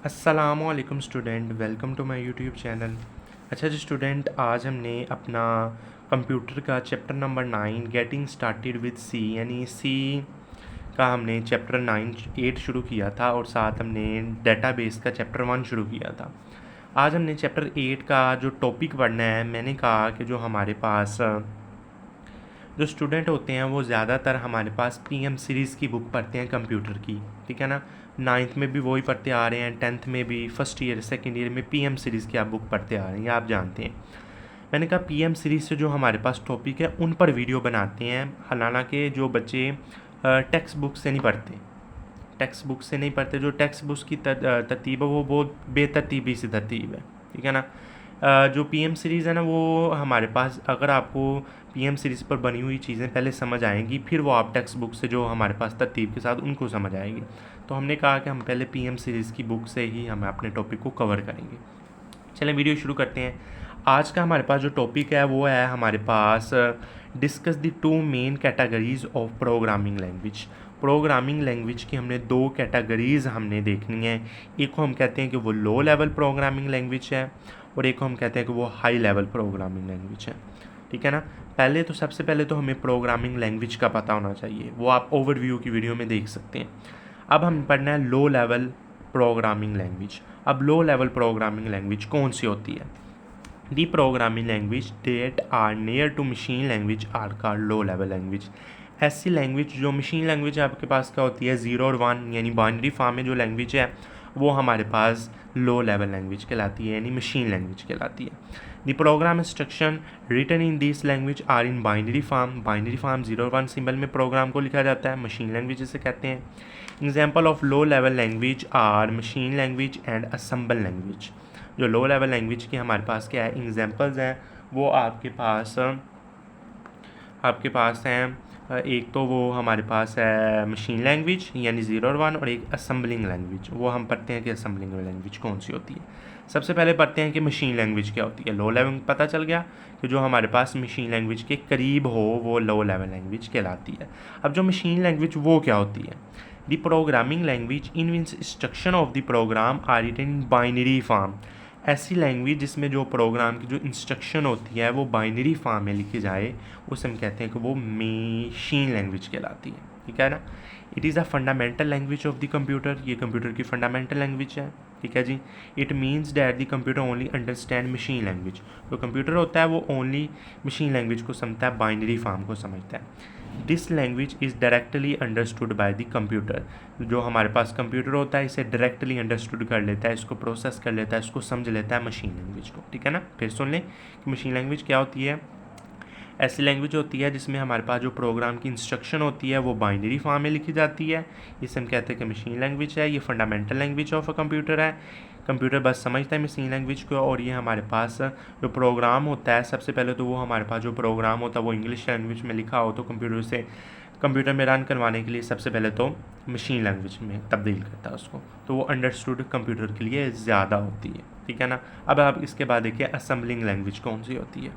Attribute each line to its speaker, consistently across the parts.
Speaker 1: अस्सलामुअलैकुम student, welcome to my YouTube channel. अच्छा जी स्टूडेंट, आज हमने अपना कंप्यूटर का chapter number 9 getting started with C यानी सी का हमने चैप्टर 8 शुरू किया था और साथ हमने डेटाबेस का चैप्टर 1 शुरू किया था। आज हमने चैप्टर 8 का जो टॉपिक पढ़ना है, मैंने कहा कि जो हमारे पास जो स्टूडेंट होते हैं वो ज़्यादातर हमारे पास पीएम सीरीज़ की बुक पढ़ते हैं कंप्यूटर की, ठीक है ना। 9th में भी वही पढ़ते आ रहे हैं, 10th में भी, फर्स्ट ईयर सेकंड ईयर में पीएम सीरीज़ की आप बुक पढ़ते आ रहे हैं, आप जानते हैं। मैंने कहा पीएम सीरीज़ से जो हमारे पास टॉपिक है उन पर वीडियो बनाते हैं। हालांकि जो बच्चे टेक्स्ट बुक से नहीं पढ़ते, जो टेक्स्ट बुक की तरतीब है वो बहुत बेतरतीबी सी तरतीब है, ठीक है ना। जो पीएम सीरीज़ है ना, वो हमारे पास अगर आपको पीएम सीरीज़ पर बनी हुई चीज़ें पहले समझ आएंगी, फिर वो आप टेक्स्ट बुक से जो हमारे पास तरतीब के साथ उनको समझ आएगी। तो हमने कहा कि हम पहले पीएम सीरीज़ की बुक से ही हम अपने टॉपिक को कवर करेंगे। चलें वीडियो शुरू करते हैं। आज का हमारे पास जो टॉपिक है वो है हमारे पास discuss the 2 main categories of programming language. Programming language की हमने 2 कैटेगरीज़ हमने देखनी है। एक को हम कहते हैं कि वो लो लेवल प्रोग्रामिंग लैंग्वेज है और एक को हम कहते हैं कि वो हाई लेवल प्रोग्रामिंग लैंग्वेज है, ठीक है ना। सबसे पहले तो हमें प्रोग्रामिंग लैंग्वेज का पता होना चाहिए, वो आप ओवरव्यू की वीडियो में देख सकते हैं। अब हम पढ़ना है लो लेवल प्रोग्रामिंग लैंग्वेज। अब लो लेवल प्रोग्रामिंग लैंग्वेज कौन सी होती है? The programming language that are near to machine language are called low level language. ऐसी लैंग्वेज जो मशीन लैंग्वेज आपके पास क्या होती है, 0 और 1 यानी बाइनरी फॉर्म में जो लैंग्वेज है वो हमारे पास लो लेवल लैंग्वेज कहलाती है, यानी मशीन लैंग्वेज कहलाती है। The program instruction written in this language are in binary form. Binary form 0 और 1 सिंबल में प्रोग्राम को लिखा जाता है, मशीन लैंग्वेज जिसे कहते हैं। Example of low level language are machine language and assemble language. जो लो लेवल लैंग्वेज की हमारे पास क्या है, एग्जाम्पल्स हैं वो आपके पास हैं। एक तो वो हमारे पास है मशीन लैंग्वेज यानी 0 और 1, और एक असेंबलिंग लैंग्वेज। वो हम पढ़ते हैं कि असेंबलिंग लैंग्वेज कौन सी होती है। सबसे पहले पढ़ते हैं कि मशीन लैंग्वेज क्या होती है। लो लेवल पता चल गया कि जो हमारे पास मशीन लैंग्वेज के करीब हो वो लो लेवल लैंग्वेज कहलाती है। अब जो मशीन लैंग्वेज वो क्या होती है? The programming language in which instruction of the program are written in binary form. ऐसी लैंग्वेज जिसमें जो प्रोग्राम की जो इंस्ट्रक्शन होती है वो बाइनरी फॉर्म में लिखी जाए, उसे हम कहते हैं कि वो मशीन लैंग्वेज कहलाती है, ठीक है ना। It is a fundamental language of the computer. ये कंप्यूटर की फंडामेंटल लैंग्वेज है, ठीक है जी। It means that the computer only understand machine language. जो कंप्यूटर होता है वो ओनली मशीन लैंग्वेज को समझता है, बाइनरी फॉर्म को समझता है। This language is directly understood by the computer. जो हमारे पास कंप्यूटर होता है इसे डायरेक्टली अंडरस्टूड कर लेता है, इसको प्रोसेस कर लेता है, इसको समझ लेता है मशीन लैंग्वेज को, ठीक है ना। फिर सुन लें कि मशीन लैंग्वेज क्या होती है। ऐसी लैंग्वेज होती है जिसमें हमारे पास जो प्रोग्राम की इंस्ट्रक्शन होती है वो बाइनरी फॉर्म में लिखी जाती है, इसे हम कहते हैं कि मशीन लैंग्वेज है। ये fundamental language of a computer है। कंप्यूटर बस समझता है मशीन लैंग्वेज को, और ये हमारे पास जो प्रोग्राम होता है, सबसे पहले तो वो हमारे पास जो प्रोग्राम होता है वो इंग्लिश लैंग्वेज में लिखा हो तो कंप्यूटर में रन करवाने के लिए सबसे पहले तो मशीन लैंग्वेज में तब्दील करता है उसको, तो वो अंडरस्टूड कंप्यूटर के लिए ज़्यादा होती है, ठीक है ना। अब आप इसके बाद देखिए असेंबलिंग लैंग्वेज कौन सी होती है।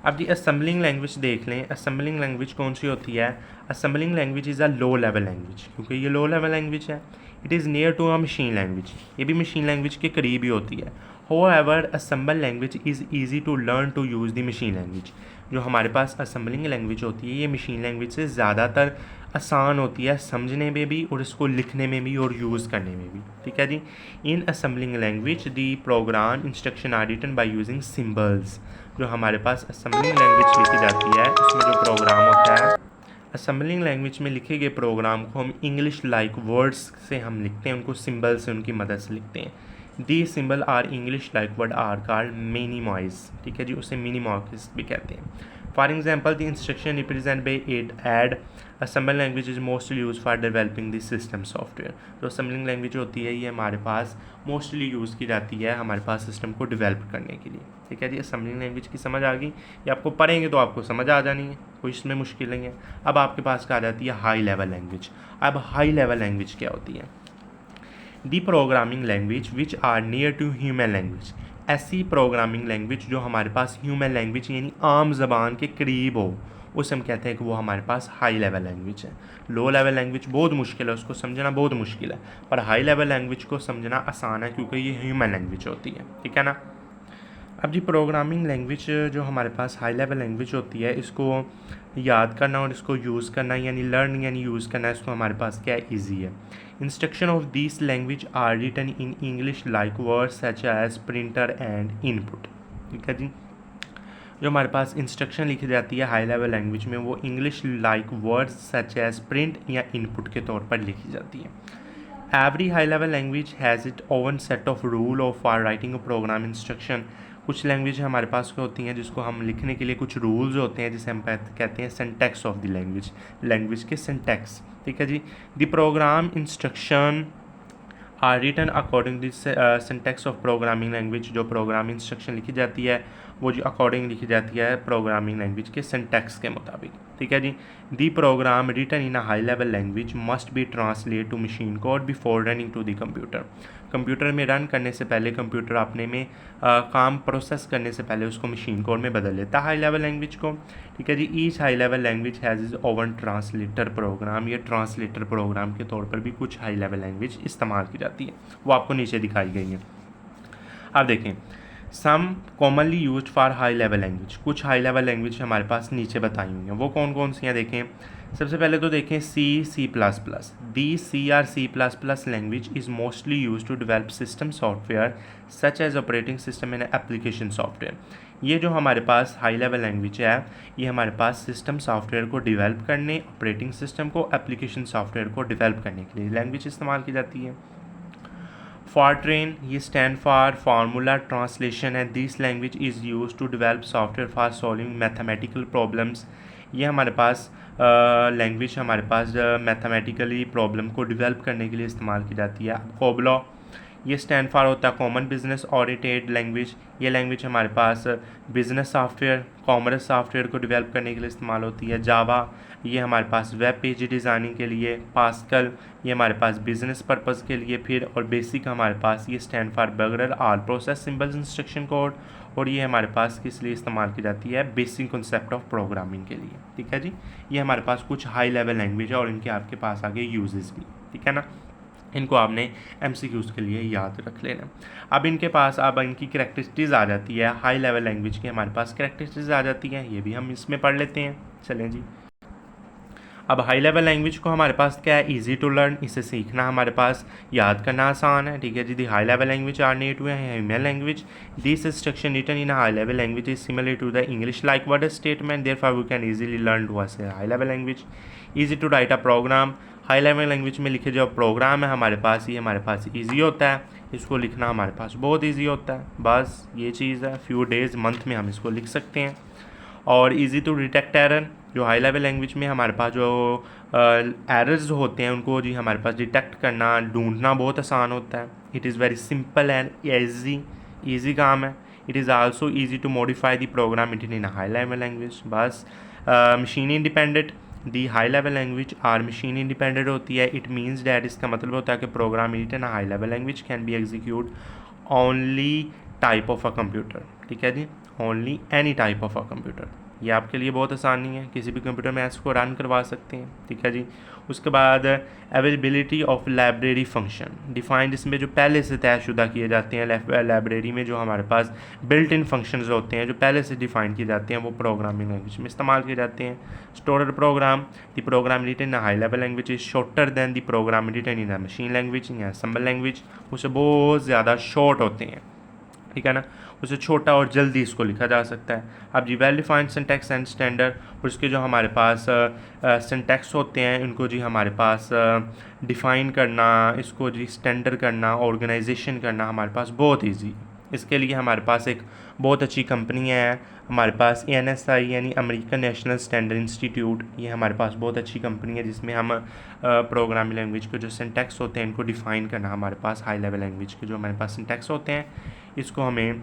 Speaker 1: अब जी असेंबलिंग लैंग्वेज देख लें, असेंबलिंग लैंग्वेज कौन सी होती है। Assembling language is a low level language, क्योंकि ये लो लेवल लैंग्वेज है। It is near to a machine language, ये भी मशीन लैंग्वेज के करीब ही होती है। However assemble language is easy to learn to use the machine language. जो हमारे पास असेंबलिंग लैंग्वेज होती है ये मशीन लैंग्वेज से ज़्यादातर आसान होती है समझने में भी और इसको लिखने में भी और यूज़ करने में भी, ठीक है जी। In assembling language the program instruction are written by using symbols. जो हमारे पास असेंबलिंग लैंग्वेज लिखी जाती है उसमें जो प्रोग्राम होता है, असेंबलिंग लैंग्वेज में लिखे गए प्रोग्राम को हम इंग्लिश लाइक वर्ड्स से हम लिखते हैं, उनको सिंबल से उनकी मदद से लिखते हैं। The symbol are English like word are called minimize, ठीक है जी, उसे मिनिमाइज भी कहते हैं। For example the instruction represent by add add assemble language is mostly use for developing the system software. जो असेंबलिंग लैंग्वेज होती है ये हमारे पास मोस्टली यूज़ की जाती है हमारे पास सिस्टम को डेवलप करने के लिए, ठीक है जी। असेंबलिंग लैंग्वेज की समझ आ गई, ये आपको पढ़ेंगे तो आपको समझ आ जानी है, कोई इसमें मुश्किल नहीं है। अब आपके पास क्या आ जाती है हाई लेवल लैंग्वेज। अब हाई लेवल लैंग्वेज क्या होती है? The programming language which are near to human language. ऐसी प्रोग्रामिंग लैंग्वेज जो हमारे पास ह्यूमन लैंग्वेज यानी आम ज़बान के करीब हो उसे हम कहते हैं कि वो हमारे पास हाई लेवल लैंग्वेज है। लो लेवल लैंग्वेज बहुत मुश्किल है, उसको समझना बहुत मुश्किल है, पर हाई लेवल लैंग्वेज को समझना आसान है क्योंकि ये ह्यूमन लैंग्वेज होती है, ठीक है ना। अब जी प्रोग्रामिंग लैंग्वेज जो हमारे पास हाई लेवल लैंग्वेज होती है, इसको याद करना और इसको यूज़ करना यानी लर्न यानी यूज़ करना, इसको हमारे पास क्या ईजी है। Instruction of this language are written in English like words such as printer and input, ठीक है जी। जो हमारे पास इंस्ट्रक्शन लिखी जाती है हाई लेवल लैंग्वेज में, वो English like words such as print या इनपुट के तौर पर लिखी जाती है। Every high level language has it own set of rule of for writing a program instruction. कुछ लैंग्वेज हमारे पास होती हैं जिसको हम लिखने के लिए कुछ रूल्स होते हैं, जिसे हम कहते हैं syntax of the language, language के सिंटैक्स, ठीक है जी। The program instruction are written according this syntax of programming language. जो प्रोग्रामिंग इंस्ट्रक्शन लिखी जाती है वो जो अकॉर्डिंग लिखी जाती है प्रोग्रामिंग लैंग्वेज के सिंटैक्स के मुताबिक, ठीक है जी। The program written in a high level language must be translate to machine code before running to the computer. Computer में रन करने से पहले, कंप्यूटर अपने में काम प्रोसेस करने से पहले उसको मशीन कोड में बदल लेता है हाई लेवल लैंग्वेज को, ठीक है जी। Each high level language has is own translator program. ये ट्रांसलेटर प्रोग्राम के तौर पर भी कुछ हाई लेवल लैंग्वेज इस्तेमाल की जाती है, वो आपको नीचे दिखाई गई है। अब देखें some commonly used for high level language. कुछ हाई लेवल लैंग्वेज हमारे पास नीचे बताई हुई हैं, वो कौन कौन सी हैं देखें। सबसे पहले तो देखें C plus plus. The C language is mostly use to develop system software such as operating system and application software. ये जो हमारे पास हाई लेवल लैंग्वेज है, ये हमारे पास सिस्टम सॉफ्टवेयर को डेवलप करने, ऑपरेटिंग सिस्टम को, एप्लीकेशन सॉफ्टवेयर को डेवलप करने के लिए लैंग्वेज इस्तेमाल की जाती है। Fortran, ये स्टैंड फॉर फार्मूला ट्रांसलेशन है। This language is use to develop software for solving mathematical problems. ये हमारे पास लैंग्वेज हमारे पास मैथमेटिकली प्रॉब्लम को डेवलप करने के लिए इस्तेमाल की जाती है। कोबला, ये स्टैंड फॉर होता है कॉमन बिजनेस ओरिएंटेड लैंग्वेज। ये लैंग्वेज हमारे पास बिजनेस सॉफ्टवेयर, कॉमर्स सॉफ्टवेयर को डेवलप करने के लिए इस्तेमाल होती है। जावा, ये हमारे पास वेब पेज डिज़ाइनिंग के लिए। पास्कल, ये हमारे पास बिजनेस पर्पज़ के लिए। फिर और बेसिक हमारे पास ये स्टैंड फॉर बगैर all process symbols instruction code, और ये हमारे पास किस लिए इस्तेमाल की जाती है, बेसिक कॉन्सेप्ट ऑफ प्रोग्रामिंग के लिए, ठीक है जी। ये हमारे पास कुछ हाई लेवल लैंग्वेज है और इनके आपके पास आगे यूजेस भी, ठीक है ना। इनको आपने MCQs के लिए याद रख लेना। अब इनके पास अब इनकी करैक्टरिस्टिक्स आ जाती है, हाई लेवल लैंग्वेज की हमारे पास करैक्टरिस्टिक्स आ जाती हैं, ये भी हम इसमें पढ़ लेते हैं। चलें जी। अब हाई लेवल लैंग्वेज को हमारे पास क्या है, इजी टू लर्न, इसे सीखना हमारे पास, याद करना आसान है, ठीक है जी। The high level language are native to human language. This instruction written in high level language is similar to the English like word statement, therefore we can easily learn to us high level language. Easy to write a program, high level language में लिखे जो programme है हमारे पास, ये हमारे पास easy होता है, इसको लिखना हमारे पास बहुत ईजी होता है, बस ये चीज़ है। फ्यू डेज़ मंथ में हम इसको लिख सकते हैं। और इजी टू डिटेक्ट एरर, जो हाई लेवल लैंग्वेज में हमारे पास जो एरर्स होते हैं उनको जी हमारे पास डिटेक्ट करना, ढूंढना बहुत आसान होता है। It is very simple and easy काम है। It is also easy to modify the program it in high level language. बस machine independent, the high level language are machine independent होती है। इट मीन्स डैट, इसका मतलब होता है कि program it in high level language can be execute only type of a computer, ठीक है जी, only any type of a computer. ये आपके लिए बहुत आसानी है, किसी भी कंप्यूटर में इसको रन करवा सकते हैं, ठीक है जी। उसके बाद availability of library function defined, इसमें जो पहले से तयशुदा किए जाते हैं लाइब्रेरी में, जो हमारे पास बिल्ट इन फंक्शंस होते हैं जो पहले से डिफाइन किए जाते हैं, वो प्रोग्रामिंग लैंग्वेज में इस्तेमाल किए जाते हैं। Stored program, the program written in high level language is shorter than the program written in machine language या असेंबल लैंग्वेज, उससे बहुत ज़्यादा शॉर्ट होते हैं, ठीक है ना, उससे छोटा और जल्दी इसको लिखा जा सकता है। अब जी well defined syntax and standard, और इसके जो हमारे पास सिंटैक्स होते हैं उनको जी हमारे पास डिफ़ाइन करना, इसको जी स्टैंडर्ड करना, ऑर्गेनाइजेशन करना हमारे पास बहुत ईजी। इसके लिए हमारे पास एक बहुत अच्छी कंपनी है, हमारे पास ANSI यानी अमेरिकन नेशनल स्टैंडर्ड इंस्टीट्यूट, ये हमारे पास बहुत अच्छी कंपनी है जिसमें हम प्रोग्रामिंग लैंग्वेज के जो सिंटैक्स होते हैं इनको डिफ़ाइन करना, हमारे पास हाई लेवल लैंग्वेज के जो हमारे पास सिंटैक्स होते हैं इसको हमें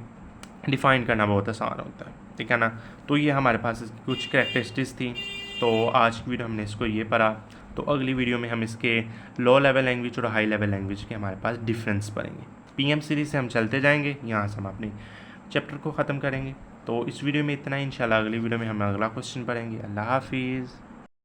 Speaker 1: डिफ़ाइन करना बहुत आसान होता है, ठीक है ना। तो ये हमारे पास कुछ करैक्टरिस्टिक्स थी। तो आज की वीडियो हमने इसको ये पढ़ा, तो अगली वीडियो में हम इसके लो लेवल लैंग्वेज और हाई लेवल लैंग्वेज के हमारे पास डिफरेंस पढ़ेंगे। PM सीरीज़ से हम चलते जाएंगे, यहाँ से हम अपने चैप्टर को ख़त्म करेंगे। तो इस वीडियो में इतना ही, इंशाल्लाह अगली वीडियो में हम अगला क्वेश्चन पढ़ेंगे। अल्लाह हाफिज़।